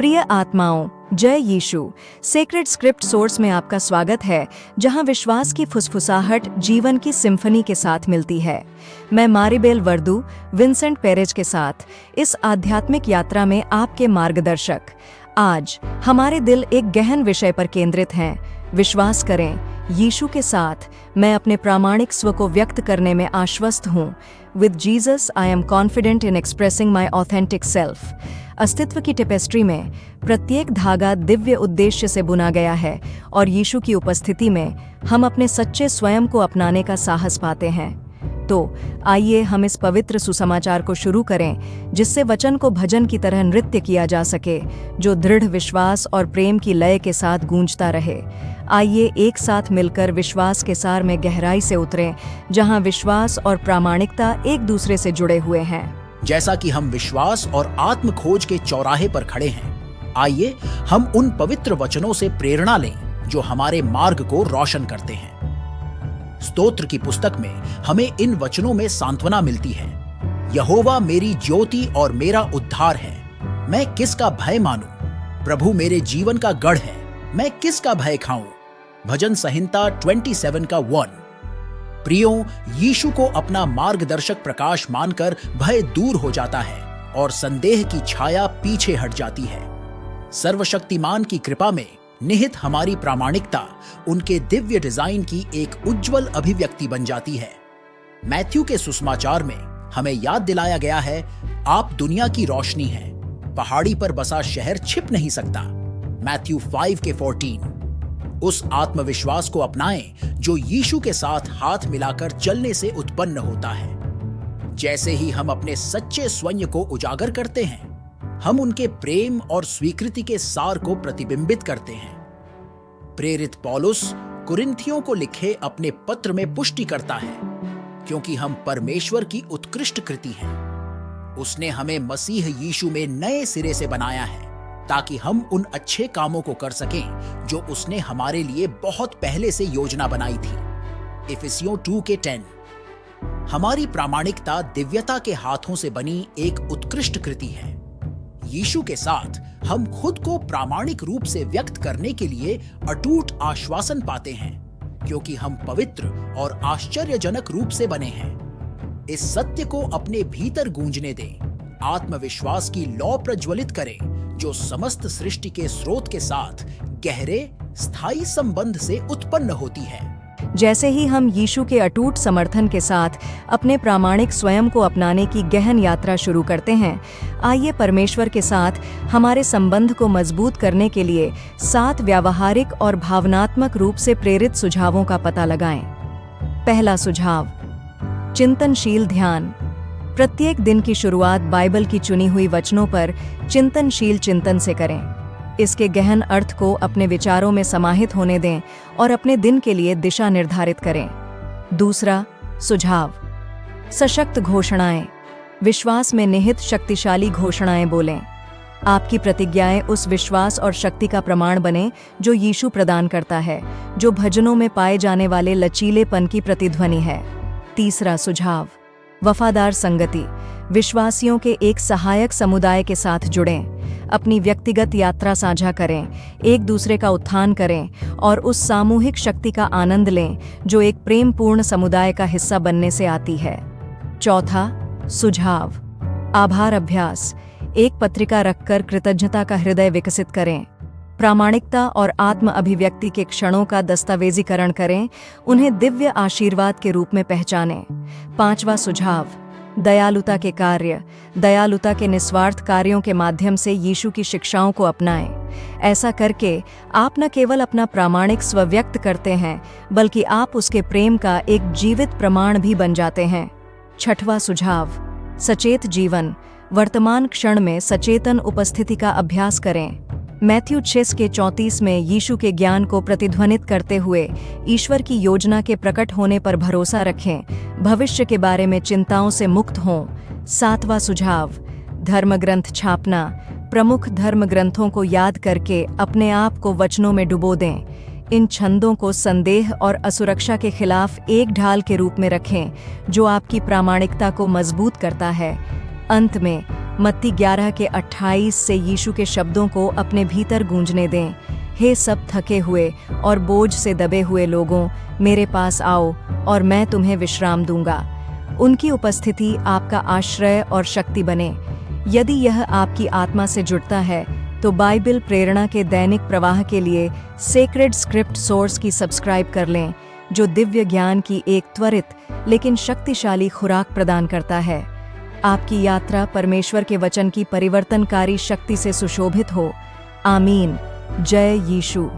प्रिय आत्माओं, जय यीशु। सेक्रेड स्क्रिप्ट सोर्स में आपका स्वागत है, जहां विश्वास की फुसफुसाहट जीवन की सिम्फनी के साथ मिलती है। मैं मारिबेल वर्दू विंसेंट पेरेज के साथ इस आध्यात्मिक यात्रा में आपके मार्गदर्शक। आज हमारे दिल एक गहन विषय पर केंद्रित हैं। विश्वास करें, यीशु के साथ मैं अपने प्रामाणिक स्व को व्यक्त करने में आश्वस्त हूँ। With Jesus I am confident in expressing my authentic self. अस्तित्व की टेपेस्ट्री में प्रत्येक धागा दिव्य उद्देश्य से बुना गया है और यीशु की उपस्थिति में हम अपने सच्चे स्वयं को अपनाने का साहस पाते हैं। तो आइए हम इस पवित्र सुसमाचार को शुरू करें, जिससे वचन को भजन की तरह नृत्य किया जा सके, जो दृढ़ विश्वास और प्रेम की लय के साथ गूंजता रहे। आइए एक साथ मिलकर विश्वास के सार में गहराई से उतरें, जहां विश्वास और प्रामाणिकता एक दूसरे से जुड़े हुए हैं। जैसा कि हम विश्वास और आत्म खोज के चौराहे पर खड़े हैं, आइए हम उन पवित्र वचनों से प्रेरणा लें जो हमारे मार्ग को रोशन करते हैं। स्तोत्र की पुस्तक में हमें इन वचनों में सांत्वना मिलती है। यहोवा मेरी ज्योति और मेरा उद्धार है, मैं किसका भय मानूं? प्रभु मेरे जीवन का गढ़ है, मैं किसका भय खाऊं? भजन संहिता 27 का 1। प्रियो, यीशु को अपना मार्गदर्शक प्रकाश मानकर भय दूर हो जाता है और संदेह की छाया पीछे हट जाती है। सर्वशक्तिमान की कृपा में निहित हमारी प्रामाणिकता उनके दिव्य डिजाइन की एक उज्जवल अभिव्यक्ति बन जाती है। मैथ्यू के सुसमाचार में हमें याद दिलाया गया है, आप दुनिया की रोशनी हैं, पहाड़ी पर बसा शहर छिप नहीं सकता। मैथ्यू 5:14। उस आत्मविश्वास को अपनाएं जो यीशु के साथ हाथ मिलाकर चलने से उत्पन्न होता है। जैसे ही हम अपने सच्चे स्वयं को उजागर करते हैं, हम उनके प्रेम और स्वीकृति के सार को प्रतिबिंबित करते हैं। प्रेरित पौलुस कुरिन्थियों को लिखे अपने पत्र में पुष्टि करता है, क्योंकि हम परमेश्वर की उत्कृष्ट कृति हैं। उसने हमें मसीह यीशु में नए सिरे से बनाया है, ताकि हम उन अच्छे कामों को कर सकें जो उसने हमारे लिए बहुत पहले से योजना बनाई थी। इफिसियों 2:10। हमारी प्रामाणिकता दिव्यता के हाथों से बनी एक उत्कृष्ट कृति है। यीशु के साथ हम खुद को प्रामाणिक रूप से व्यक्त करने के लिए अटूट आश्वासन पाते हैं, क्योंकि हम पवित्र और आश्चर्यजनक रूप से बने हैं। इस सत्य को अपने भीतर गूंजने दें। आत्मविश्वास की लौ प्रज्वलित करें, जो समस्त सृष्टि के स्रोत के साथ गहरे स्थायी संबंध से उत्पन्न होती है। जैसे ही हम यीशु के अटूट समर्थन के साथ अपने प्रामाणिक स्वयं को अपनाने की गहन यात्रा शुरू करते हैं, आइए परमेश्वर के साथ हमारे संबंध को मजबूत करने के लिए 7 व्यावहारिक और भावनात्मक रूप से प्रेरित सुझावों का पता लगाएं। पहला सुझाव, चिंतनशील ध्यान। प्रत्येक दिन की शुरुआत बाइबल की चुनी हुई वचनों पर चिंतनशील चिंतन से करें। इसके गहन अर्थ को अपने विचारों में समाहित होने दें और अपने दिन के लिए दिशा निर्धारित करें। दूसरा सुझाव, सशक्त घोषणाएं। विश्वास में निहित शक्तिशाली घोषणाएं बोलें। आपकी प्रतिज्ञाएं उस विश्वास और शक्ति का प्रमाण बने जो यीशु प्रदान करता है, जो भजनों में पाए जाने वाले लचीलेपन की प्रतिध्वनि है। तीसरा सुझाव, वफादार संगति। विश्वासियों के एक सहायक समुदाय के साथ जुड़ें। अपनी व्यक्तिगत यात्रा साझा करें, एक दूसरे का उत्थान करें और उस सामूहिक शक्ति का आनंद लें जो एक प्रेमपूर्ण समुदाय का हिस्सा बनने से आती है। चौथा सुझाव, आभार अभ्यास। एक पत्रिका रखकर कृतज्ञता का हृदय विकसित करें। प्रामाणिकता और आत्म अभिव्यक्ति के क्षणों का दस्तावेजीकरण करें, उन्हें दिव्य आशीर्वाद के रूप में पहचानें। पांचवा सुझाव, दयालुता के कार्य। दयालुता के निस्वार्थ कार्यों के माध्यम से यीशु की शिक्षाओं को अपनाएं। ऐसा करके आप न केवल अपना प्रामाणिक स्व व्यक्त करते हैं, बल्कि आप उसके प्रेम का एक जीवित प्रमाण भी बन जाते हैं। छठवां सुझाव, सचेत जीवन। वर्तमान क्षण में सचेतन उपस्थिति का अभ्यास करें। मैथ्यू 6:34 में यीशु के ज्ञान को प्रतिध्वनित करते हुए ईश्वर की योजना के प्रकट होने पर भरोसा रखें, भविष्य के बारे में चिंताओं से मुक्त हों। सातवां सुझाव, धर्मग्रंथ छापना। प्रमुख धर्म ग्रंथों को याद करके अपने आप को वचनों में डुबो दें। इन छंदों को संदेह और असुरक्षा के खिलाफ एक ढाल के रूप में रखें, जो आपकी प्रामाणिकता को मजबूत करता है। अंत में मत्ती 11 के 28 से यीशु के शब्दों को अपने भीतर गूंजने दें। हे सब थके हुए और बोझ से दबे हुए लोगों, मेरे पास आओ और मैं तुम्हें विश्राम दूंगा। उनकी उपस्थिति आपका आश्रय और शक्ति बने। यदि यह आपकी आत्मा से जुड़ता है तो बाइबल प्रेरणा के दैनिक प्रवाह के लिए सेक्रेड स्क्रिप्ट सोर्स की सब्सक्राइब कर लें, जो दिव्य ज्ञान की एक त्वरित लेकिन शक्तिशाली खुराक प्रदान करता है। आपकी यात्रा परमेश्वर के वचन की परिवर्तनकारी शक्ति से सुशोभित हो। आमीन। जय यीशु।